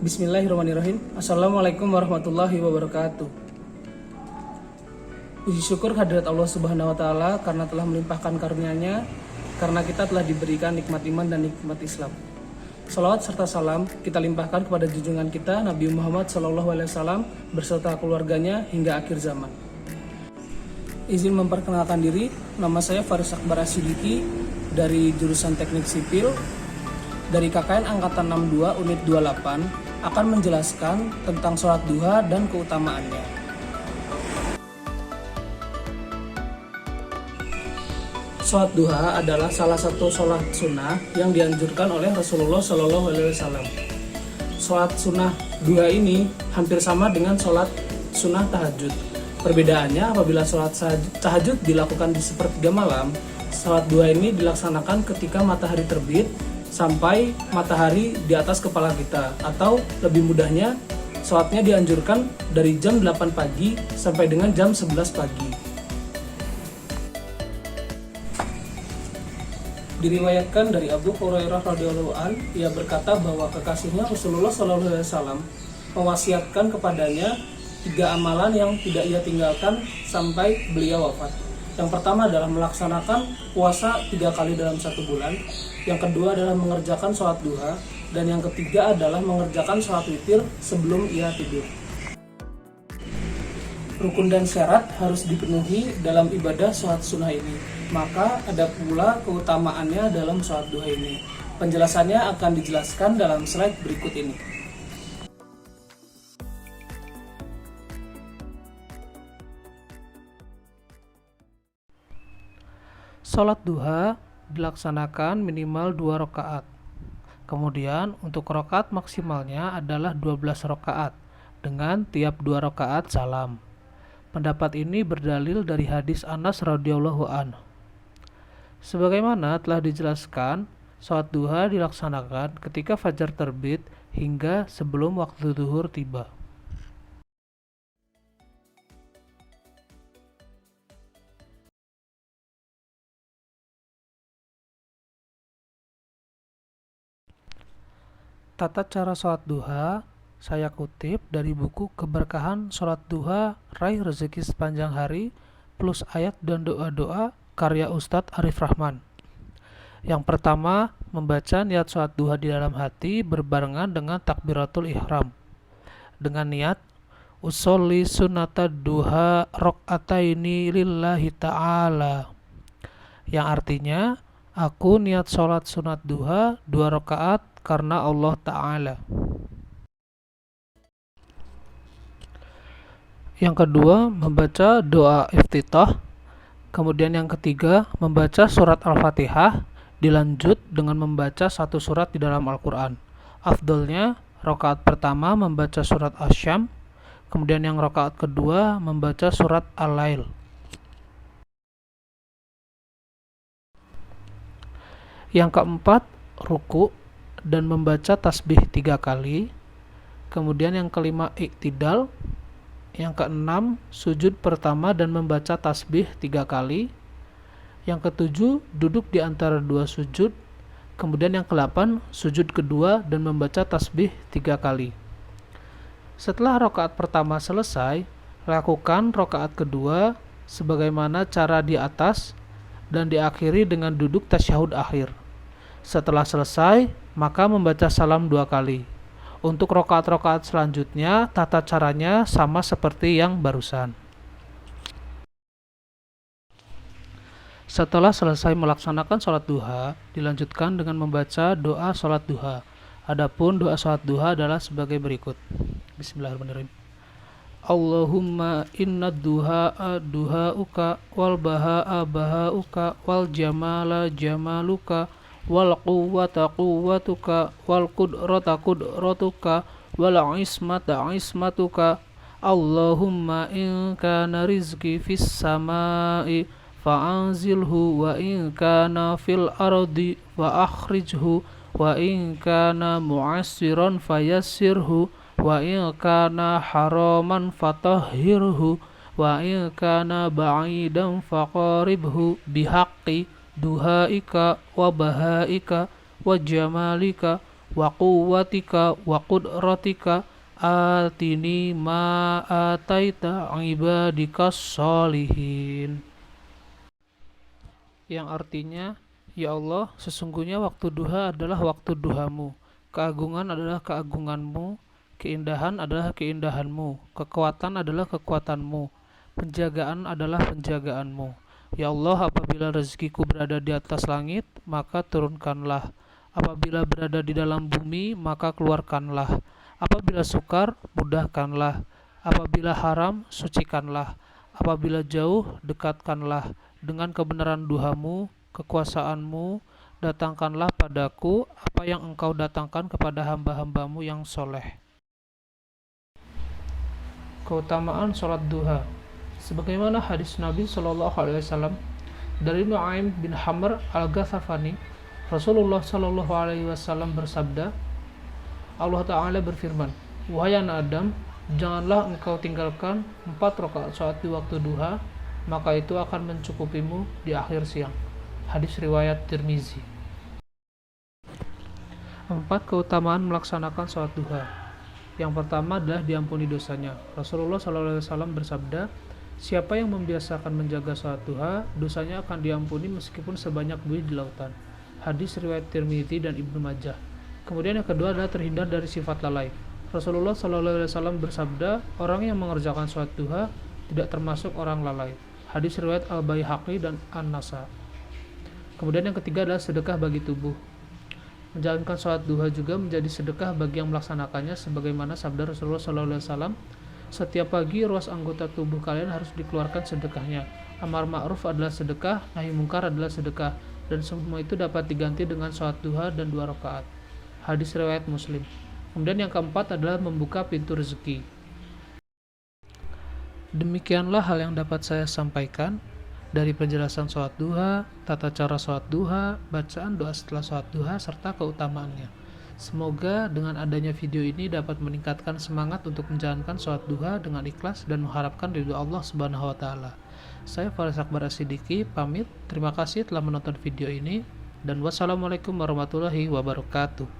Bismillahirrahmanirrahim. Assalamualaikum warahmatullahi wabarakatuh. Puji syukur hadirat Allah Subhanahu wa taala karena telah melimpahkan karunia-Nya, karena kita telah diberikan nikmat iman dan nikmat Islam. Salawat serta salam kita limpahkan kepada junjungan kita Nabi Muhammad SAW beserta keluarganya hingga akhir zaman. Izin memperkenalkan diri, nama saya Faris Akbar Asyidiki dari jurusan Teknik Sipil dari KKN Angkatan 62 Unit 28 akan menjelaskan tentang sholat duha dan keutamaannya. Sholat duha adalah salah satu sholat sunnah yang dianjurkan oleh Rasulullah SAW. Sholat sunnah duha ini hampir sama dengan sholat sunnah tahajud. Perbedaannya apabila sholat tahajud dilakukan di sepertiga malam, sholat duha ini dilaksanakan ketika matahari terbit sampai matahari di atas kepala kita, atau lebih mudahnya sholatnya dianjurkan dari jam 8 pagi sampai dengan jam 11 pagi. Diriwayatkan dari Abu Hurairah radhiyallahu an, ia berkata bahwa kekasihnya Rasulullah SAW mewasiatkan kepadanya 3 amalan yang tidak ia tinggalkan sampai beliau wafat. Yang pertama adalah melaksanakan puasa 3 kali dalam 1 bulan. Yang kedua adalah mengerjakan sholat duha. Dan yang ketiga adalah mengerjakan sholat witir sebelum ia tidur. Rukun dan syarat harus dipenuhi dalam ibadah sholat sunnah ini. Maka ada pula keutamaannya dalam sholat duha ini. Penjelasannya akan dijelaskan dalam slide berikut ini. Sholat duha dilaksanakan minimal 2 rakaat. Kemudian untuk rakaat maksimalnya adalah 12 rakaat dengan tiap 2 rakaat salam. Pendapat ini berdalil dari hadis Anas radhiyallahu anhu. Sebagaimana telah dijelaskan, sholat duha dilaksanakan ketika fajar terbit hingga sebelum waktu zuhur tiba. Tata cara sholat duha saya kutip dari buku Keberkahan Sholat Duha Raih Rezeki Sepanjang Hari plus ayat dan doa-doa karya Ustadz Arif Rahman. Yang pertama, membaca niat sholat duha di dalam hati berbarengan dengan takbiratul ihram. Dengan niat usolli sunnata duha rok'ataini lillahi ta'ala, yang artinya aku niat sholat sunat duha 2 rakaat karena Allah Ta'ala. Yang kedua, membaca doa iftitah. Kemudian yang ketiga, membaca surat Al-Fatihah, dilanjut dengan membaca 1 surat di dalam Al-Quran. Afdolnya, rakaat pertama membaca surat Asy-Syam, kemudian yang rakaat kedua membaca surat Al-Lail. Yang keempat, ruku dan membaca tasbih 3 kali. Kemudian yang kelima, iktidal. Yang keenam, sujud pertama dan membaca tasbih 3 kali. Yang ketujuh, duduk di antara 2 sujud. Kemudian yang ke-8, sujud kedua dan membaca tasbih 3 kali. Setelah rakaat pertama selesai, lakukan rakaat kedua sebagaimana cara di atas dan diakhiri dengan duduk tasyahud akhir. Setelah selesai, maka membaca salam 2 kali. Untuk rakaat-rakaat selanjutnya, tata caranya sama seperti yang barusan. Setelah selesai melaksanakan sholat duha, dilanjutkan dengan membaca doa sholat duha. Adapun doa sholat duha adalah sebagai berikut. Bismillahirrahmanirrahim. Allahumma inna duha'a duha'uka wal baha'a baha'uka wal jamala jamaluka wal quwwata quwwatuka wal qudrata qudratuka wal ismata ismatuka. Allahumma in kana rizqi fis samai fa'anzilhu wa in kana fil ardi wa akhrijhu wa in kana mu'assiran fayassirhu wa in kana haraman fatahhirhu wa in kana ba'idan faqaribhu bihaqqi duhaika wa bahaika wa jamalika wa quwwatika wa qudratika atini ma ataita ibadikas sholihin. Yang artinya, ya Allah, sesungguhnya waktu duha adalah waktu duhamu, keagungan adalah keagunganmu, keindahan adalah keindahanmu, kekuatan adalah kekuatanmu, penjagaan adalah penjagaanmu. Ya Allah, apabila rezekiku berada di atas langit, maka turunkanlah. Apabila berada di dalam bumi, maka keluarkanlah. Apabila sukar, mudahkanlah. Apabila haram, sucikanlah. Apabila jauh, dekatkanlah. Dengan kebenaran duhamu, kekuasaanmu, datangkanlah padaku apa yang engkau datangkan kepada hamba-hambamu yang soleh. Keutamaan sholat duha. Sebagaimana hadis Nabi SAW dari Nu'aim bin Hamr al-Ghathafani, Rasulullah SAW bersabda, Allah Ta'ala berfirman, wahai anak Adam, janganlah engkau tinggalkan 4 rakaat sholat di waktu duha, maka itu akan mencukupimu di akhir siang. Hadis riwayat Tirmizi. 4 keutamaan melaksanakan sholat duha. Yang pertama adalah diampuni dosanya. Rasulullah SAW bersabda, siapa yang membiasakan menjaga sholat duha, dosanya akan diampuni meskipun sebanyak buih di lautan. Hadis riwayat Tirmizi dan Ibnu Majah. Kemudian yang kedua adalah terhindar dari sifat lalai. Rasulullah SAW bersabda, orang yang mengerjakan sholat duha tidak termasuk orang lalai. Hadis riwayat Al-Baihaqi dan An-Nasa. Kemudian yang ketiga adalah sedekah bagi tubuh. Menjalankan sholat duha juga menjadi sedekah bagi yang melaksanakannya, sebagaimana sabda Rasulullah SAW, setiap pagi ruas anggota tubuh kalian harus dikeluarkan sedekahnya. Amar ma'ruf adalah sedekah, nahi mungkar adalah sedekah, dan semua itu dapat diganti dengan sholat duha dan 2 rakaat. Hadis riwayat Muslim. Kemudian yang keempat adalah membuka pintu rezeki. Demikianlah hal yang dapat saya sampaikan dari penjelasan sholat duha, tata cara sholat duha, bacaan doa setelah sholat duha, serta keutamaannya. Semoga dengan adanya video ini dapat meningkatkan semangat untuk menjalankan sholat duha dengan ikhlas dan mengharapkan ridho Allah Subhanahu wa Ta'ala. Saya Faris Akbar As-Siddiqi pamit. Terima kasih telah menonton video ini, dan wassalamualaikum warahmatullahi wabarakatuh.